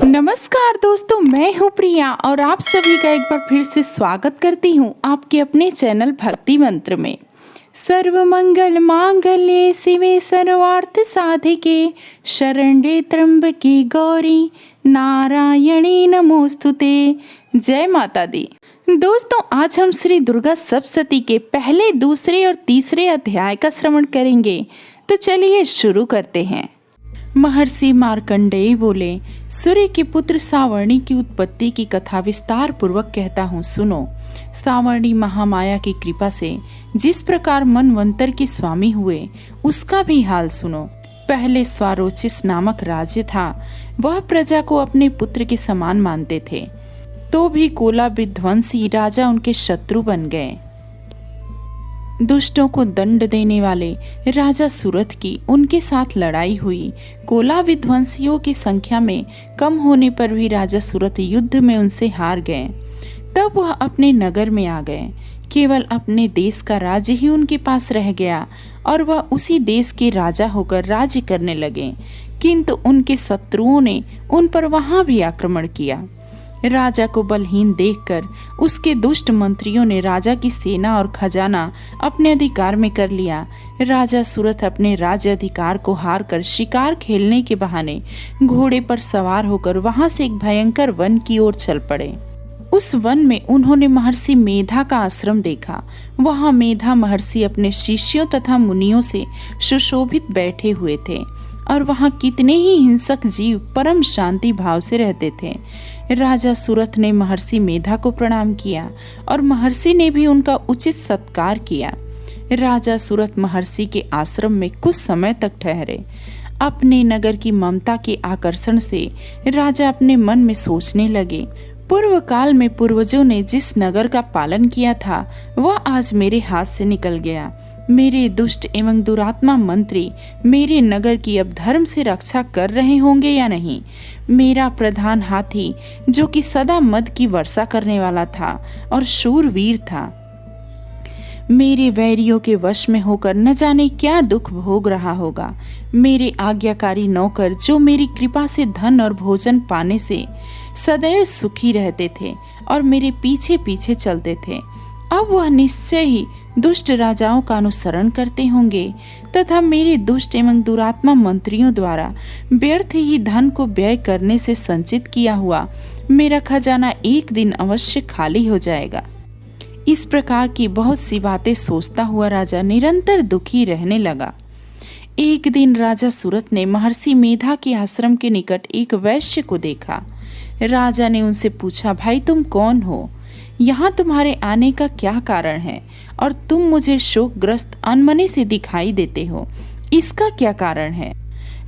नमस्कार दोस्तों, मैं हूँ प्रिया और आप सभी का एक बार फिर से स्वागत करती हूँ आपके अपने चैनल भक्ति मंत्र में। सर्व मंगल मांगल्ये शिवे सर्वार्थ साधिके शरण्ये त्र्यंबके गौरी नारायणी नमोस्तुते। जय माता दी। दोस्तों, आज हम श्री दुर्गा सप्तशती के पहले, दूसरे और तीसरे अध्याय का श्रवण करेंगे। तो चलिए शुरू करते हैं। महर्षि मार्कंडेय बोले, सूर्य के पुत्र सावर्णी की उत्पत्ति की कथा विस्तार पूर्वक कहता हूँ, सुनो। सावर्णी महामाया की कृपा से जिस प्रकार मनवंतर के स्वामी हुए, उसका भी हाल सुनो। पहले स्वारोचिस नामक राज्य था। वह प्रजा को अपने पुत्र के समान मानते थे, तो भी कोला विध्वंसी राजा उनके शत्रु बन गए। दुष्टों को दंड देने वाले राजा सूरत की उनके साथ लड़ाई हुई। कोला विध्वंसियों की संख्या में कम होने पर भी राजा सूरत युद्ध में उनसे हार गए। तब वह अपने नगर में आ गए। केवल अपने देश का राज्य ही उनके पास रह गया और वह उसी देश के राजा होकर राज्य करने लगे। किंतु उनके शत्रुओं ने उन पर वहां भी आक्रमण किया। राजा को बलहीन देखकर उसके दुष्ट मंत्रियों ने राजा की सेना और खजाना अपने अधिकार में कर लिया। राजा सूरत अपने राज्य अधिकार को हार कर शिकार खेलने के बहाने घोड़े पर सवार होकर वहां से एक भयंकर वन की ओर चल पड़े। उस वन में उन्होंने महर्षि मेधा का आश्रम देखा। वहां मेधा महर्षि अपने शिष्यों तथा मुनियों से सुशोभित बैठे हुए थे और वहां कितने ही हिंसक जीव परम शांति भाव से रहते थे। राजा सूरत ने महर्षि मेधा को प्रणाम किया और महर्षि ने भी उनका उचित सत्कार किया। राजा सूरत महर्षि के आश्रम में कुछ समय तक ठहरे। अपने नगर की ममता के आकर्षण से राजा अपने मन में सोचने लगे, पूर्व काल में पूर्वजों ने जिस नगर का पालन किया था, वह आज मेरे हाथ से निकल गया। मेरे दुष्ट एवं दुरात्मा मंत्री मेरे नगर की अब धर्म से रक्षा कर रहे होंगे या नहीं। मेरा प्रधान हाथी, जो कि सदा मद की वर्षा करने वाला था और शूरवीर था, मेरे वैरियों के वश में होकर न जाने क्या दुख भोग रहा होगा। मेरे आज्ञाकारी नौकर, जो मेरी कृपा से धन और भोजन पाने से सदैव सुखी रहते थे और मेरे पीछे पीछे चलते थे, अब वह निश्चय ही दुष्ट राजाओं का अनुसरण करते होंगे तथा मेरे दुष्ट एवं दुरात्मा मंत्रियों द्वारा व्यर्थ ही धन को व्यय करने से संचित किया हुआ मेरा खजाना एक दिन अवश्य खाली हो जाएगा। इस प्रकार की बहुत सी बातें सोचता हुआ राजा निरंतर दुखी रहने लगा। एक दिन राजा सूरत ने महर्षि मेधा के आश्रम के निकट एक वैश्य को देखा। राजा ने उनसे पूछा, भाई तुम कौन हो? यहाँ तुम्हारे आने का क्या कारण है और तुम मुझे शोकग्रस्त अनमने से दिखाई देते हो, इसका क्या कारण है?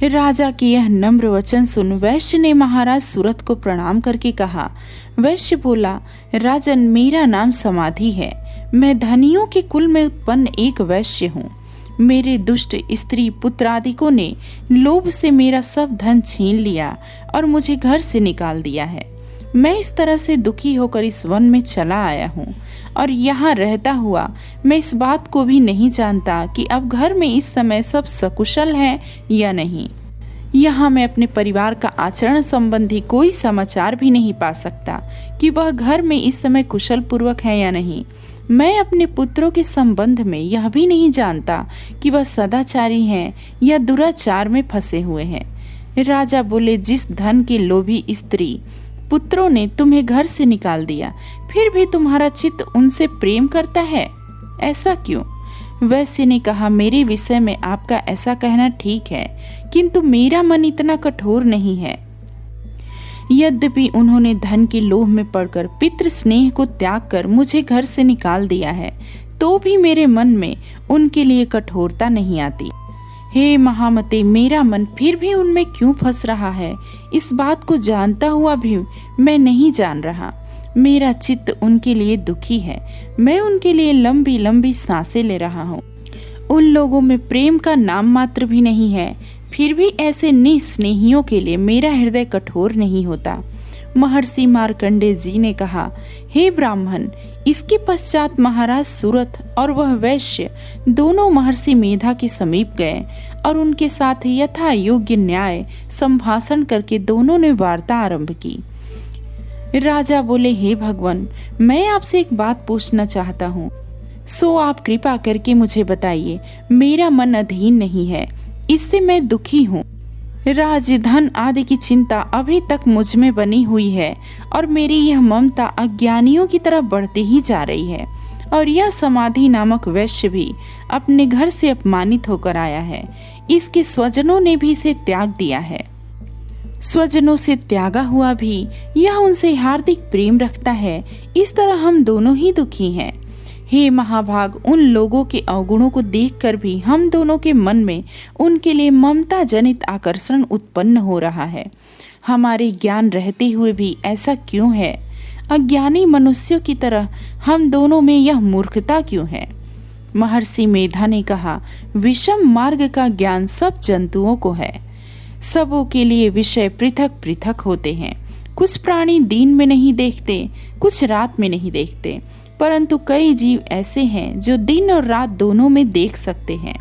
राजा के यह नम्र वचन सुन वैश्य ने महाराज सूरत को प्रणाम करके कहा। वैश्य बोला, राजन, मेरा नाम समाधि है। मैं धनियों के कुल में उत्पन्न एक वैश्य हूँ। मेरे दुष्ट स्त्री पुत्रादिकों ने लोभ से मेरा सब धन छीन लिया और मुझे घर से निकाल दिया है। मैं इस तरह से दुखी होकर इस वन में चला आया हूँ और यहाँ रहता हुआ मैं इस बात को भी नहीं जानता कि अब घर में इस समय सब सकुशल है या नहीं। यहाँ मैं अपने परिवार का आचरण संबंधी कोई समाचार भी नहीं पा सकता कि वह घर में इस समय कुशल पूर्वक है या नहीं। मैं अपने पुत्रों के संबंध में यह भी नहीं जानता कि वह सदाचारी हैं या दुराचार में फंसे हुए हैं। राजा बोले, जिस धन के लोभी स्त्री पुत्रों ने तुम्हें घर से निकाल दिया, फिर भी तुम्हारा चित्त उनसे प्रेम करता है, ऐसा क्यों? वैश्य ने कहा, मेरे विषय में आपका ऐसा कहना ठीक है, किंतु मेरा मन इतना कठोर नहीं है। यद्यपि उन्होंने धन के लोभ में पड़कर पितृ स्नेह को त्याग कर मुझे घर से निकाल दिया है, तो भी मेरे मन में उनके लिए कठोरता नहीं आती। हे महामते, मेरा मन फिर भी उनमें क्यों फंस रहा है, इस बात को जानता हुआ भी मैं नहीं जान रहा। मेरा चित्त उनके लिए दुखी है। मैं उनके लिए लंबी लंबी सांसें ले रहा हूँ। उन लोगों में प्रेम का नाम मात्र भी नहीं है, फिर भी ऐसे निस्नेहियों के लिए मेरा हृदय कठोर नहीं होता। महर्षि मार्कंडेय जी ने कहा, हे ब्राह्मण, इसके पश्चात महाराज सुरथ और वह वैश्य दोनों महर्षि मेधा के समीप गए और उनके साथ यथा योग्य न्याय संभाषण करके दोनों ने वार्ता आरंभ की। राजा बोले, हे भगवान, मैं आपसे एक बात पूछना चाहता हूँ, सो आप कृपा करके मुझे बताइए। मेरा मन अधीन नहीं है, इससे मैं दुखी हूँ। राज धन आदि की चिंता अभी तक मुझ में बनी हुई है और मेरी यह ममता अज्ञानियों की तरफ बढ़ती ही जा रही है। और यह समाधि नामक वैश्य भी अपने घर से अपमानित होकर आया है। इसके स्वजनों ने भी इसे त्याग दिया है। स्वजनों से त्यागा हुआ भी यह उनसे हार्दिक प्रेम रखता है। इस तरह हम दोनों ही दुखी हैं। हे महाभाग, उन लोगों के अवगुणों को देखकर भी हम दोनों के मन में उनके लिए ममता जनित आकर्षण उत्पन्न हो रहा है। हमारे ज्ञान रहते हुए भी ऐसा क्यों है? अज्ञानी मनुष्यों की तरह हम दोनों में यह मूर्खता क्यों है? महर्षि मेधा ने कहा, विषम मार्ग का ज्ञान सब जंतुओं को है। सबों के लिए विषय पृथक पृथक होते हैं। कुछ प्राणी दिन में नहीं देखते, कुछ रात में नहीं देखते, परंतु कई जीव ऐसे हैं जो दिन और रात दोनों में देख सकते हैं।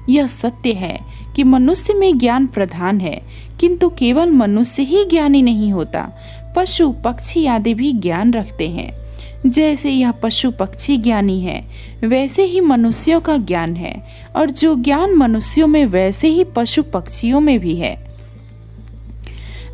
यह सत्य है कि मनुष्य में ज्ञान प्रधान है, किंतु केवल मनुष्य ही ज्ञानी नहीं होता। पशु पक्षी आदि भी ज्ञान रखते हैं। जैसे यह पशु पक्षी ज्ञानी है, वैसे ही मनुष्यों का ज्ञान है, और जो ज्ञान मनुष्यों में वैसे ही पशु पक्षियों में भी है,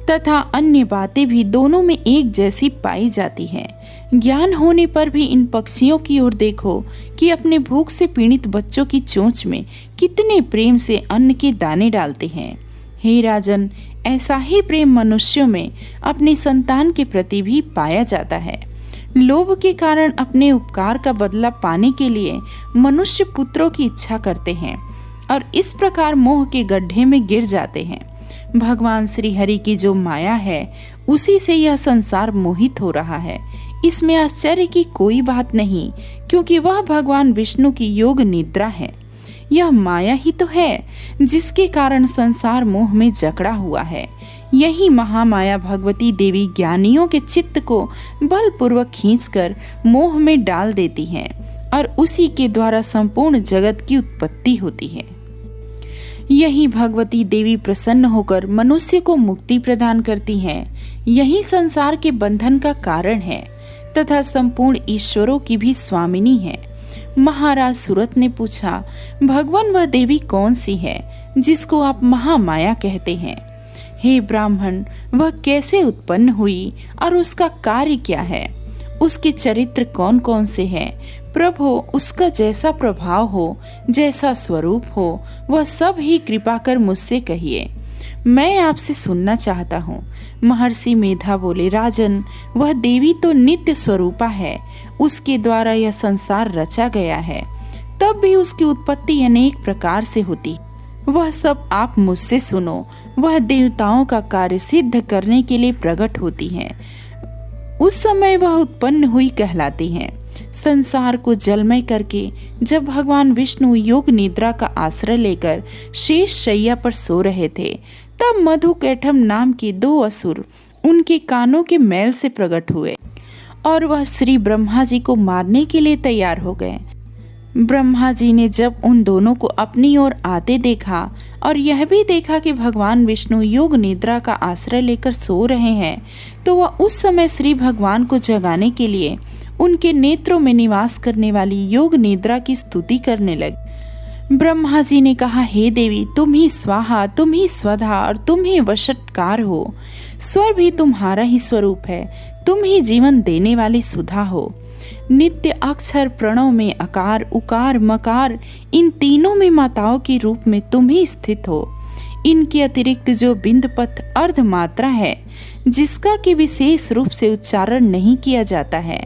तथा अन्य बातें भी दोनों में एक जैसी पाई जाती हैं। ज्ञान होने पर भी इन पक्षियों की ओर देखो कि अपने भूख से पीड़ित बच्चों की चोंच में कितने प्रेम से अन्न के दाने डालते हैं। हे राजन, ऐसा ही प्रेम मनुष्यों में अपनी संतान के प्रति भी पाया जाता है। लोभ के कारण अपने उपकार का बदला पाने के लिए मनुष्य पुत्रों की इच्छा करते हैं और इस प्रकार मोह के गड्ढे में गिर जाते हैं। भगवान श्री हरि की जो माया है, उसी से यह संसार मोहित हो रहा है। इसमें आश्चर्य की कोई बात नहीं, क्योंकि वह भगवान विष्णु की योग निद्रा है। यह माया ही तो है जिसके कारण संसार मोह में जकड़ा हुआ है। यही महामाया भगवती देवी ज्ञानियों के चित्त को बलपूर्वक खींचकर मोह में डाल देती हैं और उसी के द्वारा संपूर्ण जगत की उत्पत्ति होती है। यही भगवती देवी प्रसन्न होकर मनुष्य को मुक्ति प्रदान करती हैं। यही संसार के बंधन का कारण है तथा संपूर्ण ईश्वरों की भी स्वामिनी है। महाराज सुरथ ने पूछा, भगवान वह देवी कौन सी है जिसको आप महामाया कहते हैं? हे ब्राह्मण, वह कैसे उत्पन्न हुई और उसका कार्य क्या है? उसके चरित्र कौन कौन से हैं? प्रभु, उसका जैसा प्रभाव हो, जैसा स्वरूप हो, वह सब ही कृपा कर मुझसे कहिए। मैं आपसे सुनना चाहता हूँ। महर्षि मेधा बोले, राजन, वह देवी तो नित्य स्वरूपा है। उसके द्वारा यह संसार रचा गया है। तब भी उसकी उत्पत्ति अनेक प्रकार से होती। वह सब आप मुझसे सुनो। वह देवताओं का कार्य सिद्ध करने के लिए प्रकट होती हैं। उस समय वह उत्पन्न हुई कहलाती हैं। संसार को जलमय करके जब भगवान विष्णु योग निद्रा का आश्रय लेकर शेष शैया पर सो रहे थे, तब मधुकैटभ नाम के 2 असुर उनके कानों के मैल से प्रकट हुए और वह श्री ब्रह्मा जी को मारने के लिए तैयार हो गए। ब्रह्मा जी ने जब उन दोनों को अपनी ओर आते देखा और यह भी देखा कि भगवान विष्णु योग निद्रा का आश्रय लेकर सो रहे हैं, तो वह उस समय श्री भगवान को जगाने के लिए उनके नेत्रों में निवास करने वाली योग निद्रा की स्तुति करने लगे। ब्रह्मा जी ने कहा, हे देवी, तुम ही स्वाहा, तुम ही स्वधा और तुम ही वशटकार हो। स्वर भी तुम्हारा ही स्वरूप है। तुम ही जीवन देने वाली सुधा हो। नित्य अक्षर प्रणव में अकार, उकार, मकार, इन तीनों में माताओं के रूप में तुम ही स्थित हो। इनके अतिरिक्त जो बिंदपथ अर्ध मात्रा है, जिसका कि विशेष रूप से उच्चारण नहीं किया जाता है,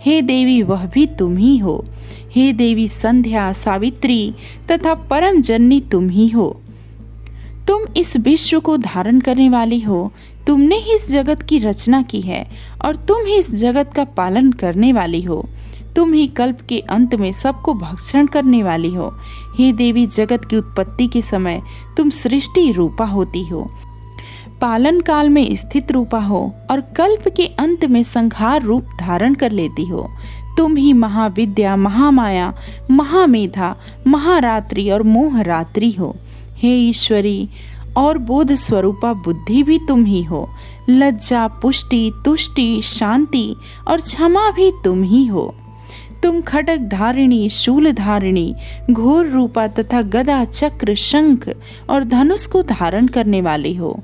हे देवी, वह भी तुम ही हो। हे देवी, संध्या, सावित्री तथा परम जननी तुम ही हो। तुम इस विश्व को धारण करने वाली हो। तुमने ही इस जगत की रचना की है और तुम ही इस जगत का पालन करने वाली हो। तुम ही कल्प के अंत में सबको भक्षण करने वाली हो। हे देवी, जगत की उत्पत्ति के समय तुम सृष्टि रूपा होती हो। पालन काल में स्थित रूपा हो और कल्प के अंत में संहार रूप धारण कर लेती हो। तुम ही महाविद्या, महामाया, महामेधा, महारात्रि और मोहरात्रि हो। हे ईश्वरी, और बोध स्वरूपा बुद्धि भी तुम ही हो। लज्जा, पुष्टि, तुष्टि, शांति और क्षमा भी तुम ही हो। तुम खड्ग धारिणी, शूल धारिणी, घोर रूपा तथा गदा, चक्र, शंख और धनुष को धारण करने वाली हो।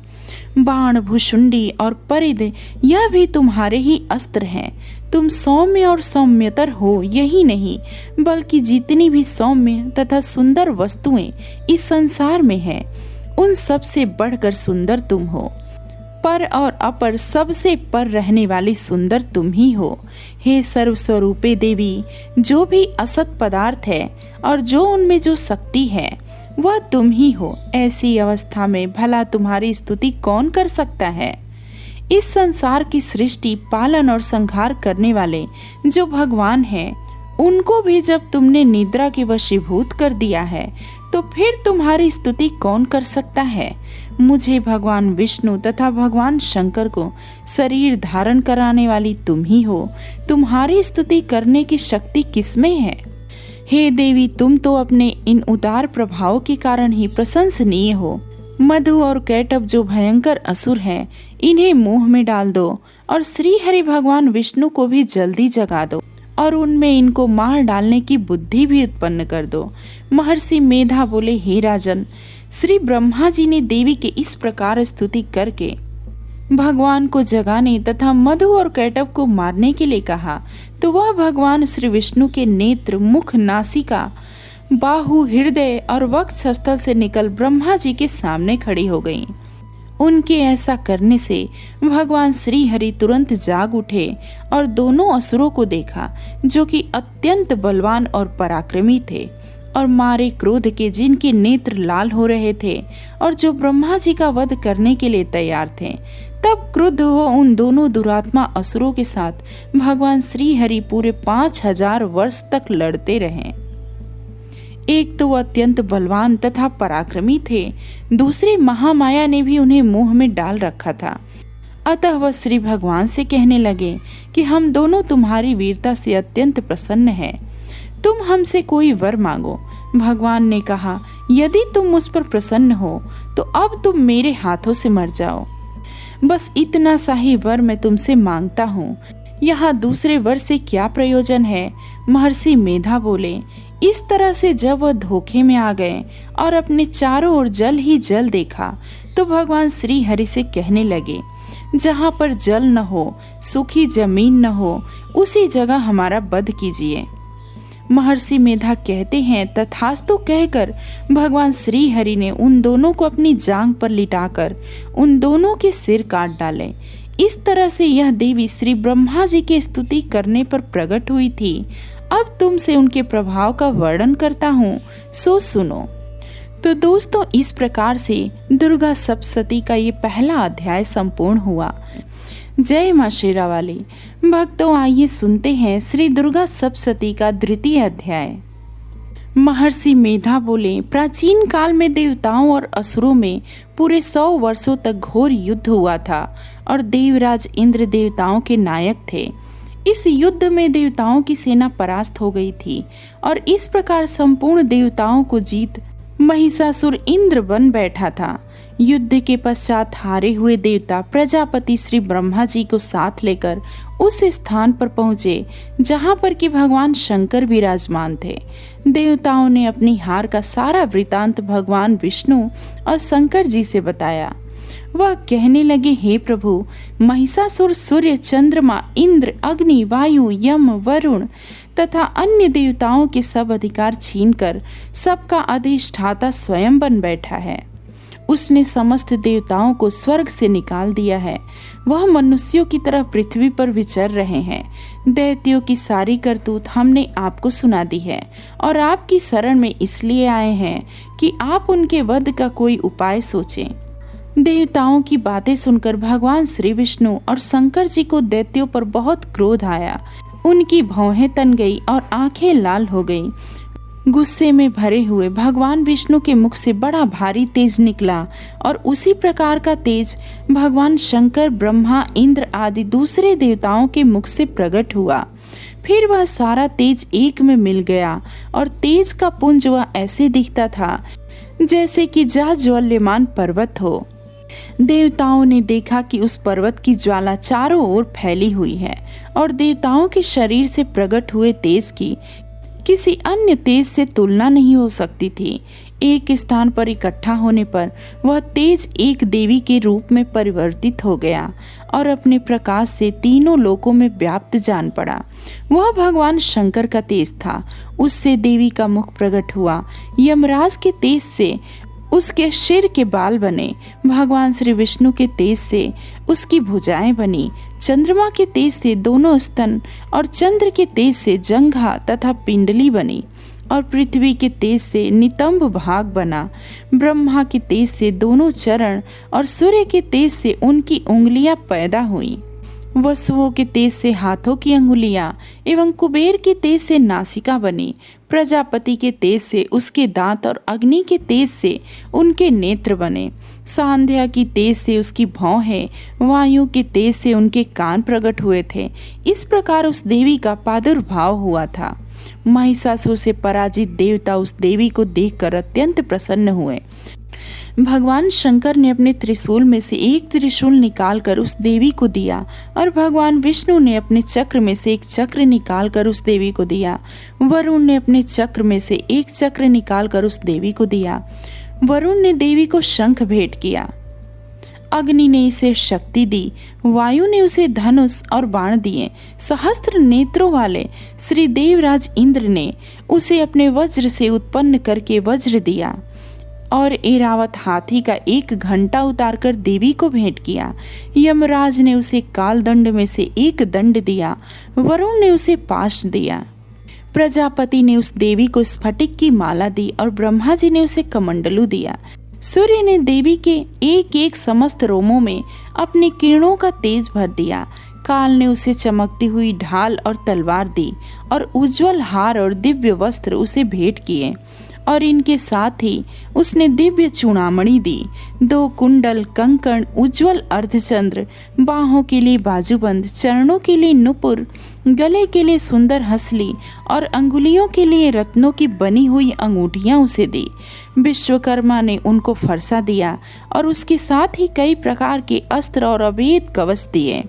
बाण, भुशुंडी और परिध यह भी तुम्हारे ही अस्त्र हैं। तुम सौम्य और सौम्यतर हो, यही नहीं बल्कि जितनी भी सौम्य तथा सुंदर वस्तुएं इस संसार में हैं, उन सब से बढ़कर सुंदर तुम हो। पर और अपर सबसे पर रहने वाली सुंदर तुम ही हो। हे सर्वस्वरूपे देवी, जो भी असत पदार्थ है और जो उनमें जो शक्ति है वह तुम ही हो। ऐसी अवस्था में भला तुम्हारी स्तुति कौन कर सकता है। इस संसार की सृष्टि, पालन और संहार करने वाले जो भगवान हैं, उनको भी जब तुमने निद्रा के वशीभूत कर दिया है तो फिर तुम्हारी स्तुति कौन कर सकता है। मुझे भगवान विष्णु तथा भगवान शंकर को शरीर धारण कराने वाली तुम ही हो। तुम्हारी स्तुति करने की शक्ति किसमें है। हे देवी, तुम तो अपने इन उदार प्रभाव के कारण ही प्रशंसनीय हो। मधु और कैटभ जो भयंकर असुर हैं, इन्हें मोह में डाल दो और श्री हरि भगवान विष्णु को भी जल्दी जगा दो और उनमें इनको मार डालने की बुद्धि भी उत्पन्न कर दो। महर्षि मेधा बोले, हे राजन, श्री ब्रह्मा जी ने देवी के इस प्रकार स्तुति करके भगवान को जगाने तथा मधु और कैटभ को मारने के लिए कहा तो वह भगवान श्री विष्णु के नेत्र, मुख, नासिका, बाहु, हृदय और वक्षस्थल से निकल ब्रह्मा जी के सामने खड़ी हो गईं। उनके ऐसा करने से भगवान श्री हरि तुरंत जाग उठे और दोनों असुरों को देखा जो कि अत्यंत बलवान और पराक्रमी थे और मारे क्रोध के जिनके नेत्र लाल हो रहे थे और जो ब्रह्मा जी का वध करने के लिए तैयार थे। तब क्रुद्ध हो उन दोनों दुरात्मा असुरों के साथ भगवान श्री हरि पूरे 5000 वर्ष तक लड़ते रहे। एक तो वह अत्यंत बलवान तथा पराक्रमी थे, दूसरी महामाया ने भी उन्हें मोह में डाल रखा था। अतः वह श्री भगवान से कहने लगे कि हम दोनों तुम्हारी वीरता से अत्यंत प्रसन्न हैं, तुम हमसे कोई वर मांगो। भगवान ने कहा, यदि तुम मुझ पर प्रसन्न हो तो अब तुम मेरे हाथों से मर जाओ। बस इतना सा ही वर मैं तुमसे मांगता हूँ, यहाँ दूसरे वर से क्या प्रयोजन है। महर्षि मेधा बोले, इस तरह से जब वह धोखे में आ गए और अपने चारों ओर जल ही जल देखा तो भगवान श्री हरि से कहने लगे, जहाँ पर जल न हो, सूखी जमीन न हो, उसी जगह हमारा वध कीजिए। महर्षि मेधा कहते हैं, तथास्तु कहकर भगवान श्री हरि ने उन दोनों को अपनी जांघ पर लिटाकर उन दोनों के सिर काट डाले। इस तरह से यह देवी श्री ब्रह्मा जी की स्तुति करने पर प्रकट हुई थी। अब तुमसे उनके प्रभाव का वर्णन करता हूँ, सो सुनो। तो दोस्तों, इस प्रकार से दुर्गा सप्तशती का ये पहला अध्याय संपूर्ण हुआ। जय मां शेरावाली। भक्तों, आइए सुनते हैं श्री दुर्गा सप्तशती का द्वितीय अध्याय। महर्षि मेधा बोले, प्राचीन काल में देवताओं और असुरों में पूरे 100 वर्षों तक घोर युद्ध हुआ था और देवराज इंद्र देवताओं के नायक थे। इस युद्ध में देवताओं की सेना परास्त हो गई थी और इस प्रकार संपूर्ण देवताओं को जीत महिषासुर इंद्र बन बैठा था। युद्ध के पश्चात हारे हुए देवता प्रजापति श्री ब्रह्मा जी को साथ लेकर उस स्थान पर पहुँचे जहाँ पर कि भगवान शंकर विराजमान थे। देवताओं ने अपनी हार का सारा वृतांत भगवान विष्णु और शंकर जी से बताया। वह कहने लगे, हे प्रभु, महिषासुर सूर्य, चंद्रमा, इंद्र, अग्नि, वायु, यम, वरुण तथा अन्य देवताओं के सब अधिकार छीनकर सबका अधिष्ठाता स्वयं बन बैठा है। उसने समस्त देवताओं को स्वर्ग से निकाल दिया है। वह मनुष्यों की तरह पृथ्वी पर विचर रहे हैं। दैत्यों की सारी करतूत हमने आपको सुना दी है और आपकी शरण में इसलिए आए हैं कि आप उनके वध का कोई उपाय सोचें। देवताओं की बातें सुनकर भगवान श्री विष्णु और शंकर जी को दैत्यों पर बहुत क्रोध आया। उनकी भौहें तन गई और आंखें लाल हो गईं। गुस्से में भरे हुए भगवान विष्णु के मुख से बड़ा भारी तेज निकला और उसी प्रकार का तेज भगवान शंकर, ब्रह्मा, इंद्र आदि दूसरे देवताओं के मुख से प्रकट हुआ। फिर वह सारा तेज एक में मिल गया और तेज का पुंज वह ऐसे दिखता था जैसे कि ज्वाल्यमान पर्वत हो। देवताओं ने देखा कि उस पर्वत की ज्वाला चारों ओर फैली हुई है और देवताओं के शरीर से प्रकट हुए तेज की किसी अन्य तेज से तुलना नहीं हो सकती थी। एक स्थान पर इकट्ठा होने पर वह तेज एक देवी के रूप में परिवर्तित हो गया और अपने प्रकाश से तीनों लोकों में व्याप्त जान पड़ा। वह भगवान शंकर का तेज था। उससे देवी का मुख प्रकट हुआ। यमराज के तेज से उसके सिर के बाल बने। भगवान श्री विष्णु के तेज से उसकी भुजाएं बनी। चंद्रमा के तेज से दोनों स्तन और चंद्र के तेज से जंघा तथा पिंडली बनी और पृथ्वी के तेज से नितंब भाग बना। ब्रह्मा के तेज से दोनों चरण और सूर्य के तेज से उनकी उंगलियां पैदा हुई। वसुओं के तेज से हाथों की अंगुलियां एवं कुबेर के तेज से नासिका बनी। प्रजापति के तेज से उसके दांत और अग्नि के तेज से उनके नेत्र बने। सांध्या की तेज से उसकी भौहें, वायु के तेज से उनके कान प्रकट हुए थे। इस प्रकार उस देवी का प्रादुर्भाव हुआ था। महिषासुर से पराजित देवता उस देवी को देखकर अत्यंत प्रसन्न हुए। भगवान शंकर ने अपने त्रिशूल में से एक त्रिशूल निकालकर उस देवी को दिया और भगवान विष्णु ने अपने चक्र में से एक चक्र निकालकर उस देवी को दिया। वरुण ने अपने चक्र में से एक चक्र निकालकर उस देवी को दिया। वरुण ने देवी को शंख भेंट किया। अग्नि ने इसे शक्ति दी। वायु ने उसे धनुष और बाण दिए। सहस्त्र नेत्रों वाले श्री देवराज इंद्र ने उसे अपने वज्र से उत्पन्न करके वज्र दिया और एरावत हाथी का एक घंटा उतारकर देवी को भेंट किया। यमराज ने उसे काल दंड में से एक दंड दिया। वरुण ने उसे पाश दिया। प्रजापति ने उस देवी को स्फटिक की माला दी और ब्रह्मा जी ने उसे कमंडलू दिया। सूर्य ने देवी के एक एक समस्त रोमों में अपनी किरणों का तेज भर दिया। काल ने उसे चमकती हुई ढाल और तलवार दी और उज्जवल हार और दिव्य वस्त्र उसे भेंट किए और इनके साथ ही उसने दिव्य चूड़ामणि दी। 2 कुंडल, कंकण, उज्जवल अर्धचंद्र, बाहों के लिए बाजूबंद, चरणों के लिए नुपुर, गले के लिए सुंदर हंसली और अंगुलियों के लिए रत्नों की बनी हुई अंगूठियां उसे दी। विश्वकर्मा ने उनको फरसा दिया और उसके साथ ही कई प्रकार के अस्त्र और अभेद कवच दिए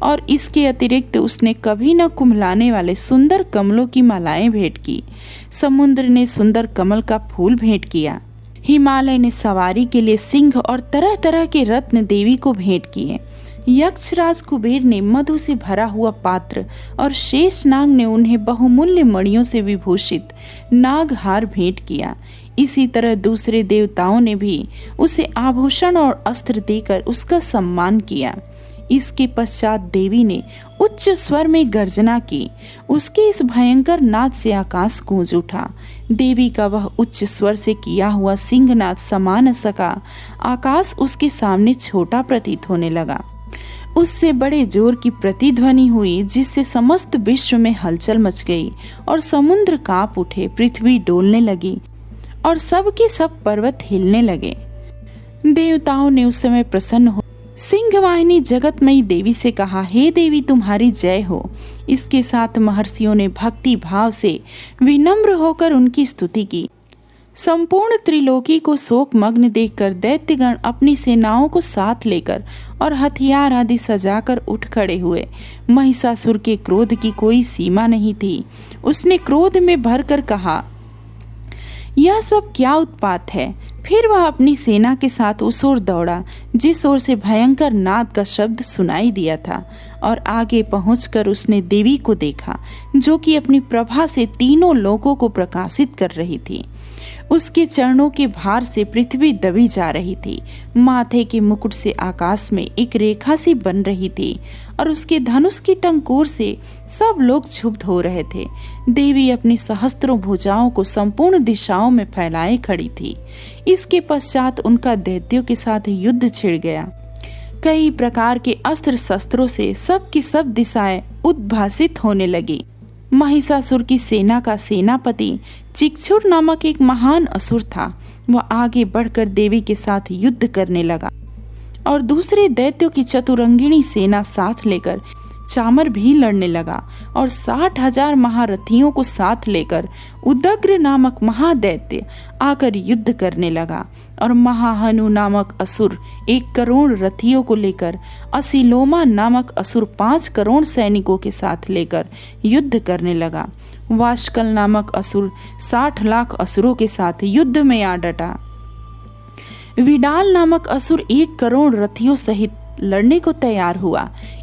और इसके अतिरिक्त उसने कभी न कुम्हलाने वाले सुंदर कमलों की मालाएं भेंट की। समुद्र ने सुंदर कमल का फूल भेंट किया। हिमालय ने सवारी के लिए सिंह और तरह तरह के रत्न देवी को भेंट किए। यक्षराज कुबेर ने मधु से भरा हुआ पात्र और शेषनाग ने उन्हें बहुमूल्य मणियों से विभूषित नागहार भेंट किया। इसी तरह दूसरे देवताओं ने भी उसे आभूषण और अस्त्र देकर उसका सम्मान किया। इसके पश्चात देवी ने उच्च स्वर में गर्जना की। उसके इस भयंकर नाद से आकाश गूंज उठा। देवी का वह उच्च स्वर से किया हुआ सिंहनाद समा न सका। आकाश उसके सामने छोटा प्रतीत होने लगा। उससे बड़े जोर की प्रतिध्वनि हुई जिससे समस्त विश्व में हलचल मच गई और समुद्र कांप उठे, पृथ्वी डोलने लगी और सब के सब पर्वत हिलने लगे। देवताओं ने उस समय प्रसन्न हो सिंहवाहिनी जगतमयी देवी से कहा, हे देवी तुम्हारी जय हो। इसके साथ महर्षियों ने भक्ति भाव से विनम्र होकर उनकी स्तुति की। संपूर्ण त्रिलोकी को शोक मग्न देखकर दैत्यगण अपनी सेनाओं को साथ लेकर और हथियार आदि सजाकर उठ खड़े हुए। महिषासुर के क्रोध की कोई सीमा नहीं थी। उसने क्रोध में भरकर कहा, यह सब क्या उत्पात है। फिर वह अपनी सेना के साथ उस ओर दौड़ा जिस ओर से भयंकर नाद का शब्द सुनाई दिया था और आगे पहुंचकर उसने देवी को देखा जो कि अपनी प्रभा से तीनों लोकों को प्रकाशित कर रही थी। उसके चरणों के भार से पृथ्वी दबी जा रही थी। माथे के मुकुट से आकाश में एक रेखा सी बन रही थी और उसके धनुष की टंकोर से सब लोग क्षुब्ध हो रहे थे। देवी अपनी सहस्त्रों भुजाओं को संपूर्ण दिशाओं में फैलाए खड़ी थी। इसके पश्चात उनका दैत्यों के साथ युद्ध छिड़ गया। कई प्रकार के अस्त्र शस्त्रों से सब की सब दिशाएं उद्भासित होने लगी। महिषासुर की सेना का सेनापति चिक्षुर नामक एक महान असुर था। वह आगे बढ़कर देवी के साथ युद्ध करने लगा और दूसरे दैत्यों की चतुरंगिणी सेना साथ लेकर चामर भी लड़ने लगा और 60,000 महारथियों को साथ लेकर उदग्र नामक महादैत्य आकर युद्ध करने लगा और महाहनु नामक असुर 1 करोड़ रथियों को लेकर, असिलोमा नामक असुर 5 करोड़ सैनिकों के साथ लेकर युद्ध करने लगा। वाशकल नामक असुर 60 लाख असुरों के साथ युद्ध में आ डटा। विडाल नामक असुर 1 करोड़ रथियों सहित लड़ने को तैयार हुआ।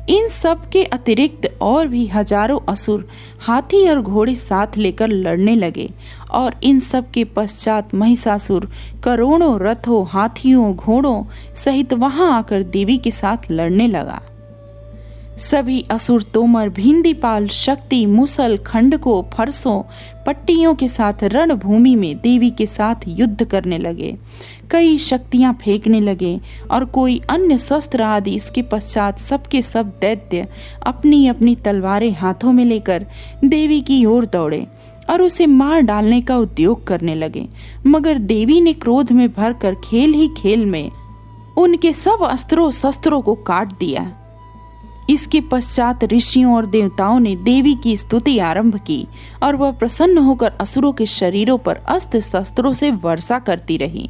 इन सब के अतिरिक्त और भी हजारों असुर हाथी और घोड़े साथ लेकर लड़ने लगे और इन सब के पश्चात महिषासुर करोड़ों रथों, हाथियों, घोड़ों सहित वहां आकर देवी के साथ लड़ने लगा। सभी असुर तोमर, भिंदीपाल, शक्ति, मुसल, खंडकों, फरसों, पट्टियों के साथ रणभूमि में देवी के साथ युद्ध करने लगे। कई शक्तियां फेंकने लगे और कोई अन्य शस्त्र आदि। इसके पश्चात सबके सब दैत्य अपनी अपनी तलवारें हाथों में लेकर देवी की ओर दौड़े और उसे मार डालने का उद्योग करने लगे। मगर देवी ने क्रोध में भरकर खेल ही खेल में उनके सब अस्त्रों शस्त्रों को काट दिया। इसके पश्चात ऋषियों और देवताओं ने देवी की स्तुति आरंभ की और वह प्रसन्न होकर असुरों के शरीरों पर अस्त्र शस्त्रों से वर्षा करती रही।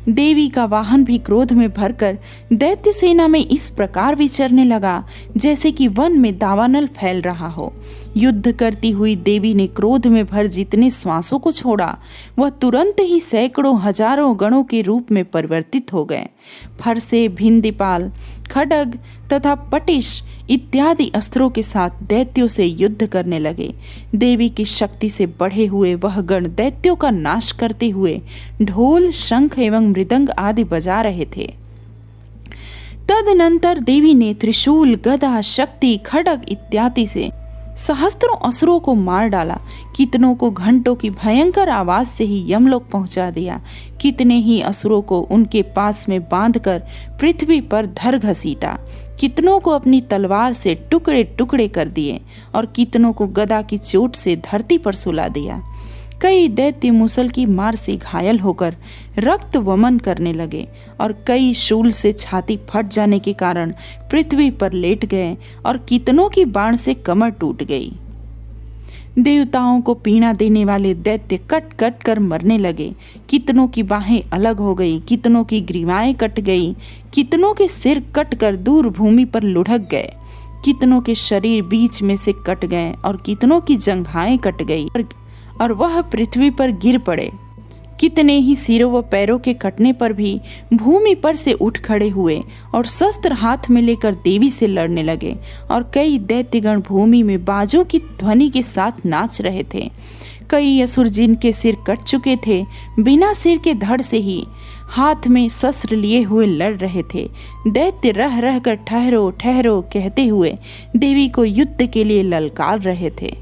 देवी का वाहन भी क्रोध में भरकर दैत्य सेना में इस प्रकार विचरने लगा जैसे कि वन में दावानल फैल रहा हो। युद्ध करती हुई देवी ने क्रोध में भर जितने श्वासों को छोड़ा वह तुरंत ही सैकड़ों हजारों गणों के रूप में परिवर्तित हो गए। फरसे, भिंदीपाल, खड्ग तथा पटिश इत्यादि अस्त्रों के साथ दैत्यों से युद्ध करने लगे। देवी की शक्ति से बढ़े हुए वह गण दैत्यों का नाश करते हुए ढोल, शंख एवं मृदंग आदि बजा रहे थे। तदनंतर देवी ने त्रिशूल, गदा, शक्ति, खड्ग इत्यादि से सहस्त्रों असुरों को मार डाला। कितनों को घंटों की भयंकर आवाज से ही यमलोक पहुंचा दिया। कितने ही असुरों को उनके पास में बांधकर पृथ्वी पर धर घसीटा। कितनों को अपनी तलवार से टुकड़े टुकड़े कर दिए और कितनों को गदा की चोट से धरती पर सुला दिया। कई दैत्य मुसल की मार से घायल होकर रक्त वमन करने लगे और कई शूल से छाती फट जाने के कारण पृथ्वी पर लेट गए और कितनों की बाण से कमर टूट गई। देवताओं को पीड़ा देने वाले दैत्य कट कट कर मरने लगे। कितनों की बाहें अलग हो गई, कितनों की ग्रीवाएं कट गई, कितनों के सिर कट कर दूर भूमि पर लुढ़क गए, कितनों के शरीर बीच में से कट गए और कितनों की जंघाएं कट गई और वह पृथ्वी पर गिर पड़े। कितने ही सिरों व पैरों के कटने पर भी भूमि पर से उठ खड़े हुए और शस्त्र हाथ में लेकर देवी से लड़ने लगे और कई दैत्यगण भूमि में बाजों की ध्वनि के साथ नाच रहे थे। कई असुर जिनके सिर कट चुके थे बिना सिर के धड़ से ही हाथ में शस्त्र लिए हुए लड़ रहे थे। दैत्य रह रह कर ठहरो ठहरो कहते हुए देवी को युद्ध के लिए ललकार रहे थे।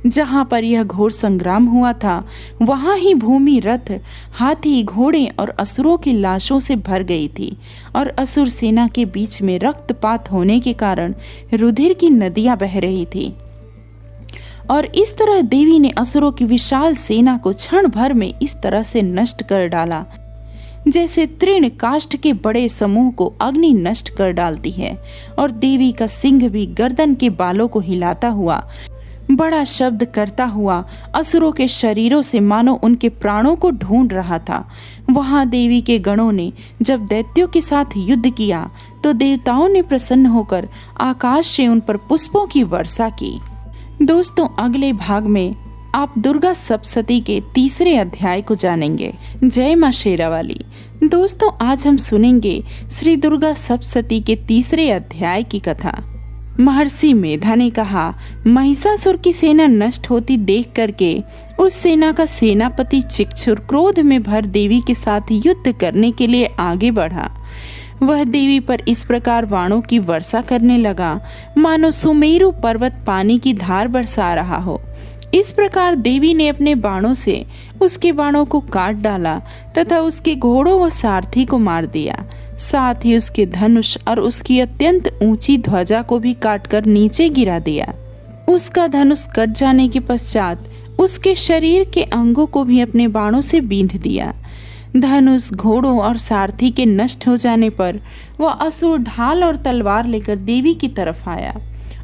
जहाँ पर यह घोर संग्राम हुआ था वहाँ ही भूमि रथ, हाथी, घोड़े और असुरों की लाशों से भर गई थी और असुर सेना के बीच में रक्तपात होने के कारण रुधिर की नदियां बह रही थी। और इस तरह देवी ने असुरों की विशाल सेना को क्षण भर में इस तरह से नष्ट कर डाला जैसे तृण काष्ठ के बड़े समूह को अग्नि नष्ट कर डालती है। और देवी का सिंह भी गर्दन के बालों को हिलाता हुआ बड़ा शब्द करता हुआ असुरों के शरीरों से मानो उनके प्राणों को ढूंढ रहा था। वहां देवी के गणों ने जब दैत्यों के साथ युद्ध किया तो देवताओं ने प्रसन्न होकर आकाश से उन पर पुष्पों की वर्षा की। दोस्तों, अगले भाग में आप दुर्गा सप्तशती के 3रे अध्याय को जानेंगे। जय मां शेरावाली। दोस्तों, आज हम सुनेंगे श्री दुर्गा सप्तशती के 3रे अध्याय की कथा। महर्षि मेधा ने कहा, महिषासुर की सेना नष्ट होती देख करके उस सेना का सेनापति चिक्षुर क्रोध में भर देवी के साथ युद्ध करने के लिए आगे बढ़ा। वह देवी पर इस प्रकार बाणों की वर्षा करने लगा मानो सुमेरु पर्वत पानी की धार बरसा रहा हो। इस प्रकार देवी ने अपने बाणों से उसके बाणों को काट डाला तथा उसके घोड़ों व सारथी को मार दिया। साथ ही उसके धनुष और उसकी अत्यंत ऊंची ध्वजा को भी काटकर नीचे गिरा दिया। उसका धनुष कट जाने के पश्चात उसके शरीर के अंगों को भी अपने बाणों से बींध दिया। धनुष, घोड़ों और सारथी के नष्ट हो जाने पर वह असुर ढाल और तलवार लेकर देवी की तरफ आया।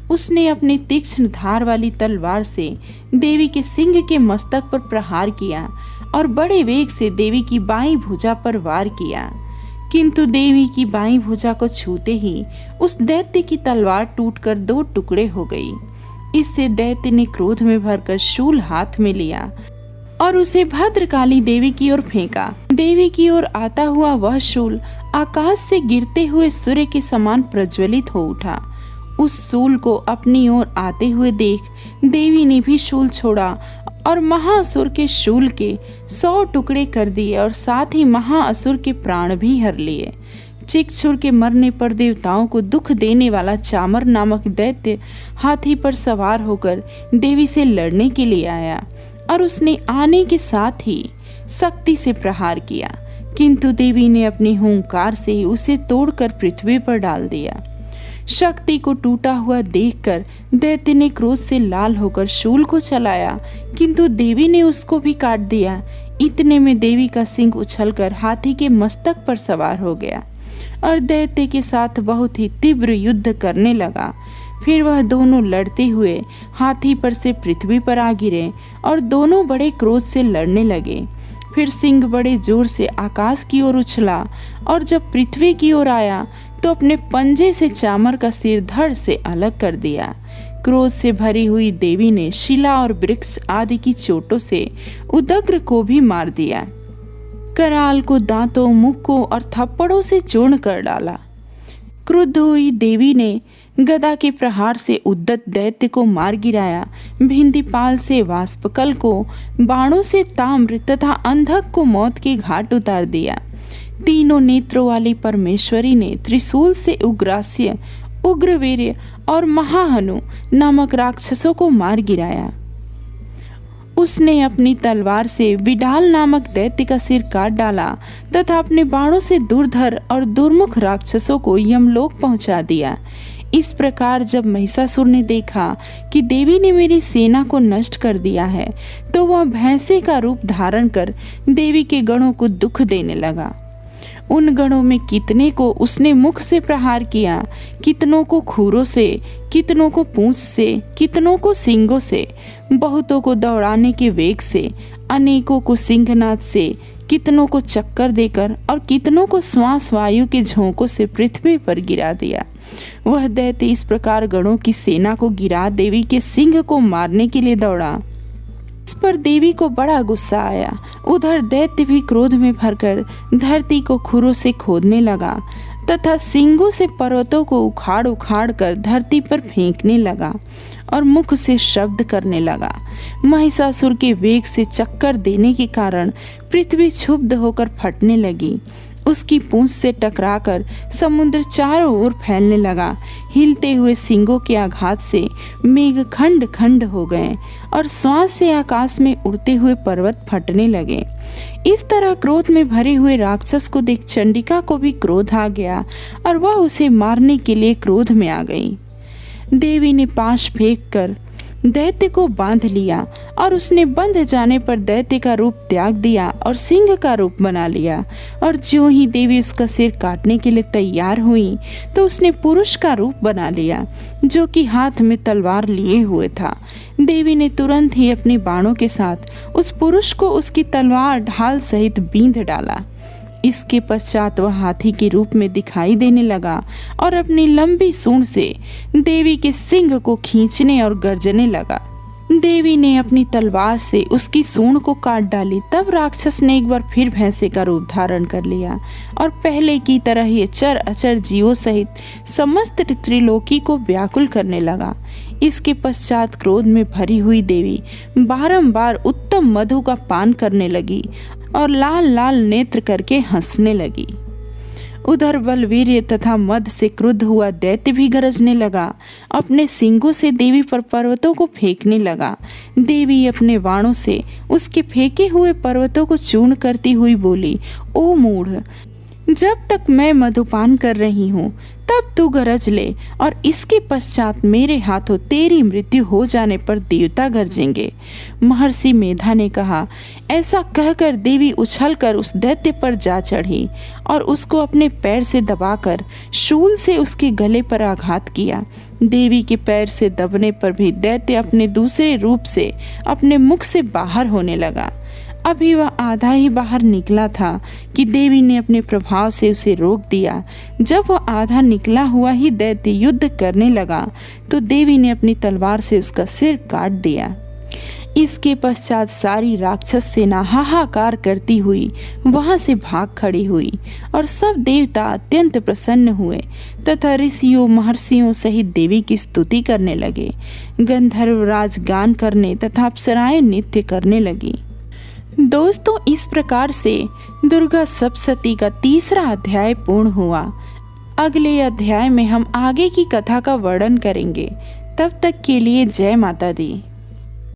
उसने अपनी तीक्ष्ण धार वाली तलवार से देवी के सिंह के मस्तक पर प्रहार किया और बड़े वेग से देवी की बाईं भुजा पर वार किया, किंतु देवी की बाईं भुजा को छूते ही उस दैत्य की तलवार टूटकर 2 टुकड़े हो गई। इससे दैत्य ने क्रोध में भरकर शूल हाथ में लिया और उसे भद्रकाली देवी की ओर फेंका। देवी की ओर आता हुआ वह शूल आकाश से गिरते हुए सूर्य के समान प्रज्वलित हो उठा। उस शूल को अपनी ओर आते हुए देख देवी ने भी शूल छोड़ा और महाअसुर के शूल के 100 टुकड़े कर दिए और साथ ही महाअसुर के प्राण भी हर लिए। चिक्षुर के मरने पर देवताओं को दुख देने वाला चामर नामक दैत्य हाथी पर सवार होकर देवी से लड़ने के लिए आया और उसने आने के साथ ही शक्ति से प्रहार किया, किंतु देवी ने अपने हुंकार से उसे तोड़कर पृथ्वी पर डाल दिया। शक्ति को टूटा हुआ देखकर दैत्य ने क्रोध से लाल होकर शूल को चलाया, किंतु देवी ने उसको भी काट दिया। इतने में देवी का सिंह उछलकर हाथी के मस्तक पर सवार हो गया और दैत्य के साथ बहुत ही तीव्र युद्ध करने लगा। फिर वह दोनों लड़ते हुए हाथी पर से पृथ्वी पर आ गिरे और दोनों बड़े क्रोध से लड़ने लगे। फिर सिंह बड़े जोर से आकाश की ओर उछला और जब पृथ्वी की ओर आया तो अपने पंजे से चामर का सिर धड़ से अलग कर दिया। क्रोध से भरी हुई देवी ने शिला और वृक्ष आदि की चोटों से उदग्र को भी मार दिया। कराल को दांतों, मुक्कों और थप्पड़ों से चूर्ण कर डाला। क्रुद्ध हुई देवी ने गदा के प्रहार से उद्दत दैत्य को मार गिराया। भिंदीपाल से वाष्पकल को, बाणों से ताम्र तथा अंधक को मौत के घाट उतार दिया। तीनों नेत्रों वाली परमेश्वरी ने त्रिशूल से उग्रास्य, उग्रवीर्य और महाहनु नामक राक्षसों को मार गिराया। उसने अपनी तलवार से विडाल नामक दैत्य का सिर काट डाला तथा अपने बाणों से दुर्धर और दुर्मुख राक्षसों को यमलोक पहुंचा दिया। इस प्रकार जब महिषासुर ने देखा कि देवी ने मेरी सेना को नष्ट कर दिया है, तो वह भैंसे का रूप धारण कर देवी के गणों को दुख देने लगा। उन गणों में कितने को उसने मुख से प्रहार किया, कितनों को खूरों से, कितनों को पूंछ से, कितनों को सींगों से, बहुतों को दौड़ाने के वेग से, अनेकों को सिंहनाद से, कितनों को चक्कर देकर और कितनों को श्वास वायु के झोंकों से पृथ्वी पर गिरा दिया। वह दैत्य इस प्रकार गणों की सेना को गिरा देवी के सिंह को मारने के लिए दौड़ा। इस पर देवी को बड़ा गुस्सा आया। उधर दैत्य भी क्रोध में भरकर धरती को खुरों से खोदने लगा तथा सींगों से पर्वतों को उखाड़ उखाड़ कर धरती पर फेंकने लगा और मुख से शब्द करने लगा। महिषासुर के वेग से चक्कर देने के कारण पृथ्वी क्षुब्ध होकर फटने लगी। उसकी पूंछ से टकराकर समुद्र चारों ओर फैलने लगा। हिलते हुए सींगों के आघात से मेघ खंड खंड हो गए और श्वास से आकाश में उड़ते हुए पर्वत फटने लगे। इस तरह क्रोध में भरे हुए राक्षस को देख चंडिका को भी क्रोध आ गया और वह उसे मारने के लिए क्रोध में आ गई। देवी ने पाश फेंक कर दैत्य को बांध लिया और उसने बंध जाने पर दैत्य का रूप त्याग दिया और सिंह का रूप बना लिया। और ज्यों ही देवी उसका सिर काटने के लिए तैयार हुई तो उसने पुरुष का रूप बना लिया, जो कि हाथ में तलवार लिए हुए था। देवी ने तुरंत ही अपने बाणों के साथ उस पुरुष को उसकी तलवार ढाल सहित बींध डाला। इसके पश्चात वह हाथी के रूप में दिखाई देने लगा और अपनी लंबी सूंड से देवी के सिंह को खींचने और गर्जने लगा। देवी ने अपनी तलवार से उसकी सूंड को काट डाली। तब राक्षस ने एक बार फिर भैंसे का रूप धारण कर लिया और पहले की तरह ही चर अचर जीवों सहित समस्त त्रिलोकी को व्याकुल करने लगा। इसके पश्चात क्रोध में भरी हुई देवी बारंबार उत्तम मधु का पान करने लगी और लाल लाल नेत्र करके हंसने लगी। उधर बलवीर्य तथा मद से क्रुद्ध हुआ दैत्य भी गरजने लगा। अपने सींगों से देवी पर पर्वतों को फेंकने लगा। देवी अपने बाणों से उसके फेंके हुए पर्वतों को चूर्ण करती हुई बोली, ओ मूढ़, जब तक मैं मधुपान कर रही हूँ तब तू गरज ले और इसके पश्चात मेरे हाथों तेरी मृत्यु हो जाने पर देवता गरजेंगे। महर्षि मेधा ने कहा। ऐसा कहकर देवी उछलकर उस दैत्य पर जा चढ़ी और उसको अपने पैर से दबाकर शूल से उसके गले पर आघात किया। देवी के पैर से दबने पर भी दैत्य अपने दूसरे रूप से अपने मुख से बाहर होने लगा। अभी वह आधा ही बाहर निकला था कि देवी ने अपने प्रभाव से उसे रोक दिया। जब वह आधा निकला हुआ ही दैत्य युद्ध करने लगा तो देवी ने अपनी तलवार से उसका सिर काट दिया। इसके पश्चात सारी राक्षस सेना हाहाकार करती हुई वहां से भाग खड़ी हुई और सब देवता अत्यंत प्रसन्न हुए तथा ऋषियों महर्षियों सहित देवी की स्तुति करने लगे। गंधर्वराज गान करने तथा अप्सराएं नृत्य करने लगी। दोस्तों, इस प्रकार से दुर्गा सप्तशती का तीसरा अध्याय पूर्ण हुआ। अगले अध्याय में हम आगे की कथा का वर्णन करेंगे। तब तक के लिए जय माता दी।